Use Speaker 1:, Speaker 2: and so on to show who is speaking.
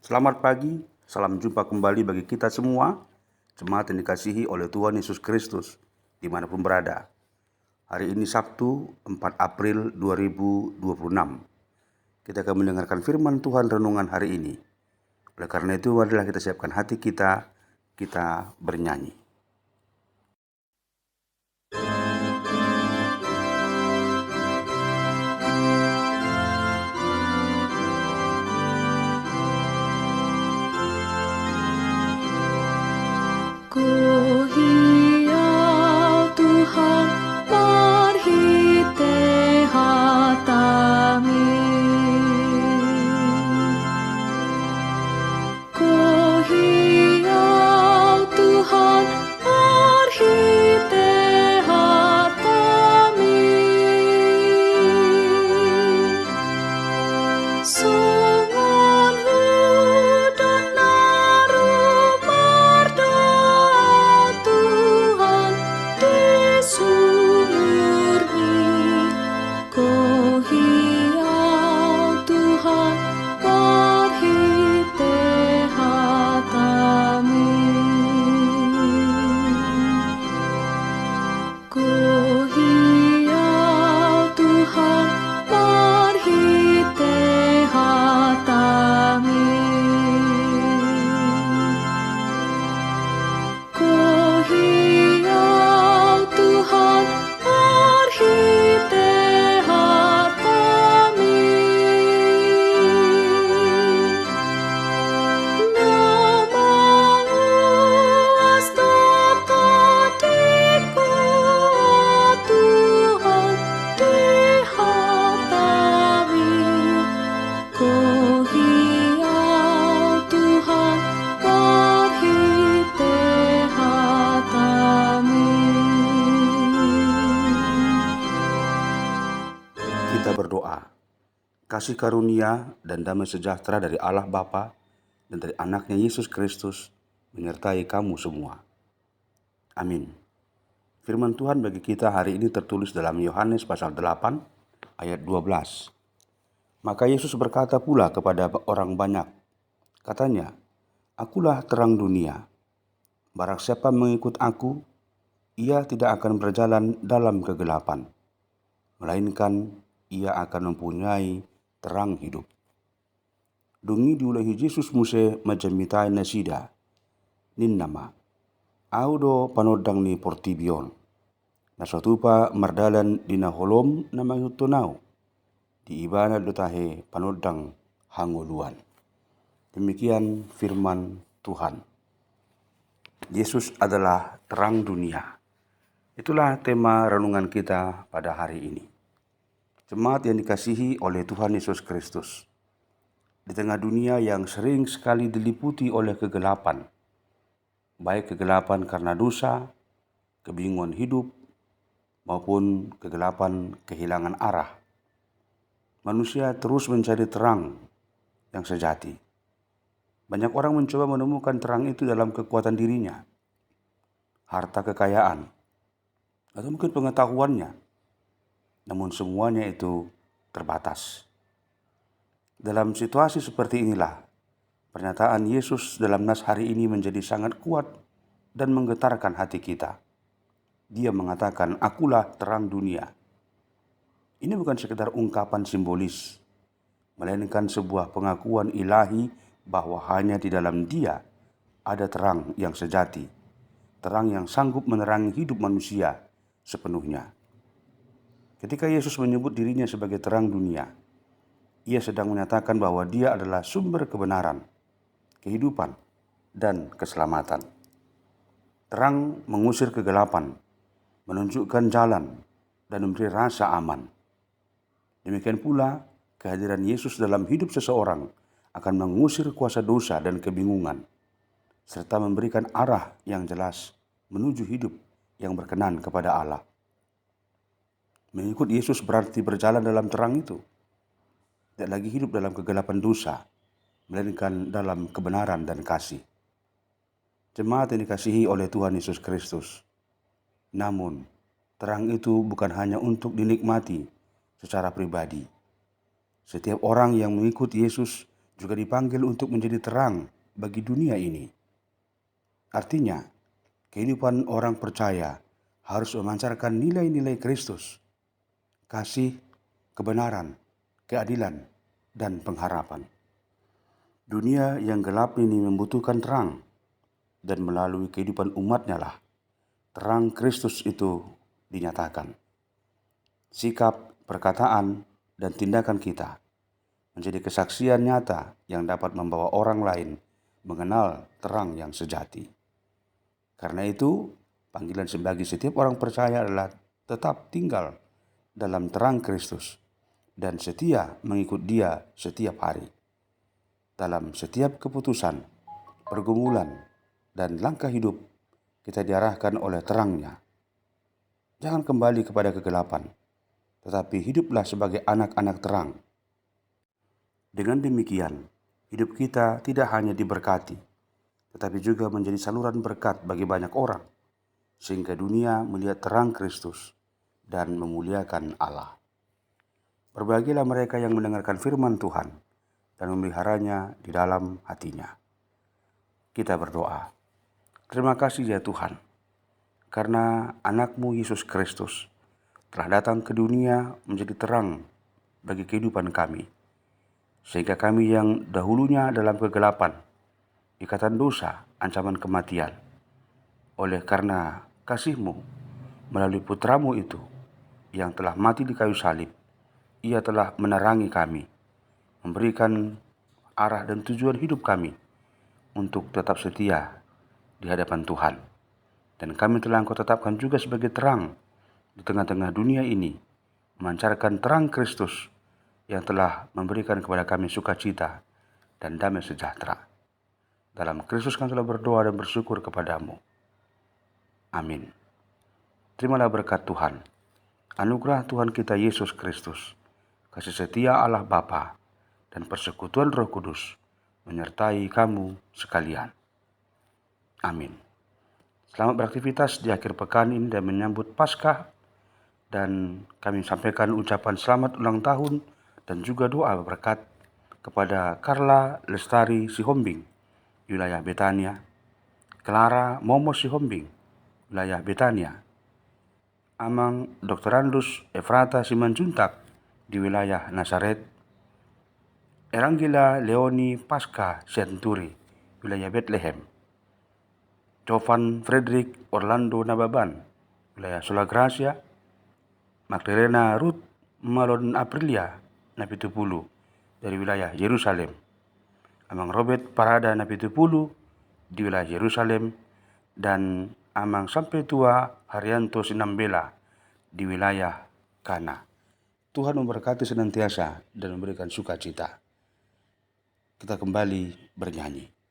Speaker 1: Selamat pagi, salam jumpa kembali bagi kita semua, jemaat yang dikasihi oleh Tuhan Yesus Kristus, dimanapun berada. Hari ini Sabtu, 4 April 2026. Kita akan mendengarkan firman Tuhan renungan hari ini. Oleh karena itu, marilah kita siapkan hati kita bernyanyi.
Speaker 2: Ku hiau Tuhan marhite hatami. Ku hiau Tuhan marhite hatami. Songon hudan naru berdoa Tuhan di sumurni. Ku hiau Tuhan marhite hatami. Ku hiau Tuhan marhite hatami. Ku hiau Tuhan marhite hatami. Namamu astaka diku Tuhan di hatami. Ku hiau Tuhan marhite hatami.
Speaker 1: Kita berdoa. Kasih karunia dan damai sejahtera dari Allah Bapa dan dari anaknya Yesus Kristus menyertai kamu semua. Amin. Firman Tuhan bagi kita hari ini tertulis dalam Yohanes pasal 8 ayat 12. Maka Yesus berkata pula kepada orang banyak, katanya, "Akulah terang dunia. Barang siapa mengikut aku, ia tidak akan berjalan dalam kegelapan, melainkan ia akan mempunyai terang hidup." Dungi diulahi Yesus muse majamitai nasida, nin nama. Audo panodang ni portibion. Nasatupa mardalan dina holom nama yutonau. Di ibana dotahe panodang hangoluan. Demikian firman Tuhan. Yesus adalah terang dunia. Itulah tema renungan kita pada hari ini. Jemaat yang dikasihi oleh Tuhan Yesus Kristus. Di tengah dunia yang sering sekali diliputi oleh kegelapan, baik kegelapan karena dosa, kebingungan hidup, maupun kegelapan kehilangan arah, manusia terus mencari terang yang sejati. Banyak orang mencoba menemukan terang itu dalam kekuatan dirinya, harta kekayaan, atau mungkin pengetahuannya. Namun semuanya itu terbatas. Dalam situasi seperti inilah, pernyataan Yesus dalam nas hari ini menjadi sangat kuat dan menggetarkan hati kita. Dia mengatakan, "Akulah terang dunia." Ini bukan sekedar ungkapan simbolis, melainkan sebuah pengakuan ilahi bahwa hanya di dalam Dia ada terang yang sejati, terang yang sanggup menerangi hidup manusia sepenuhnya. Ketika Yesus menyebut dirinya sebagai terang dunia, Ia sedang menyatakan bahwa Dia adalah sumber kebenaran, kehidupan, dan keselamatan. Terang mengusir kegelapan, menunjukkan jalan, dan memberi rasa aman. Demikian pula, kehadiran Yesus dalam hidup seseorang akan mengusir kuasa dosa dan kebingungan, serta memberikan arah yang jelas menuju hidup yang berkenan kepada Allah. Mengikut Yesus berarti berjalan dalam terang itu. Tidak lagi hidup dalam kegelapan dosa, melainkan dalam kebenaran dan kasih. Jemaat yang dikasihi oleh Tuhan Yesus Kristus. Namun, terang itu bukan hanya untuk dinikmati secara pribadi. Setiap orang yang mengikut Yesus juga dipanggil untuk menjadi terang bagi dunia ini. Artinya, kehidupan orang percaya harus memancarkan nilai-nilai Kristus, kasih, kebenaran, keadilan, dan pengharapan. Dunia yang gelap ini membutuhkan terang, dan melalui kehidupan umatnya lah terang Kristus itu dinyatakan. Sikap, perkataan, dan tindakan kita menjadi kesaksian nyata yang dapat membawa orang lain mengenal terang yang sejati. Karena itu, panggilan bagi setiap orang percaya adalah tetap tinggal dalam terang Kristus dan setia mengikut Dia setiap hari. Dalam setiap keputusan, pergumulan, dan langkah hidup, kita diarahkan oleh terangnya. Jangan kembali kepada kegelapan, tetapi hiduplah sebagai anak-anak terang. Dengan demikian, hidup kita tidak hanya diberkati, tetapi juga menjadi saluran berkat bagi banyak orang, sehingga dunia melihat terang Kristus dan memuliakan Allah. Berbahagialah mereka yang mendengarkan firman Tuhan dan memeliharanya di dalam hatinya. Kita berdoa. Terima kasih ya Tuhan, karena anak-Mu Yesus Kristus telah datang ke dunia menjadi terang bagi kehidupan kami, sehingga kami yang dahulunya dalam kegelapan, ikatan dosa, ancaman kematian, oleh karena kasih-Mu melalui putra-Mu itu yang telah mati di kayu salib, Ia telah menerangi kami, memberikan arah dan tujuan hidup kami untuk tetap setia di hadapan Tuhan. Dan kami telah Engkau tetapkan juga sebagai terang di tengah-tengah dunia ini, memancarkan terang Kristus yang telah memberikan kepada kami sukacita dan damai sejahtera. Dalam Kristus kami telah berdoa dan bersyukur kepadamu. Amin. Terimalah berkat Tuhan, anugerah Tuhan kita Yesus Kristus, kasih setia Allah Bapa, dan persekutuan Roh Kudus menyertai kamu sekalian. Amin. Selamat beraktivitas di akhir pekan ini dan menyambut Paskah, dan kami sampaikan ucapan selamat ulang tahun dan juga doa berkat kepada Carla Lestari Sihombing, wilayah Betania, Clara Momo Sihombing, wilayah Betania, Amang Dr. Andus Efrata Simanjuntak di wilayah Nazaret, Erangela Leoni Pasca Senturi, wilayah Bethlehem, Jovan Frederick Orlando Nababan, wilayah Solagracia, Magdalena Ruth Malon Aprilia Napitupulu dari wilayah Yerusalem, Amang Robert Parada Napitupulu di wilayah Yerusalem, dan Amang Sampai Tua Haryanto Sinambela di wilayah Kana. Tuhan memberkati senantiasa dan memberikan sukacita. Kita kembali bernyanyi.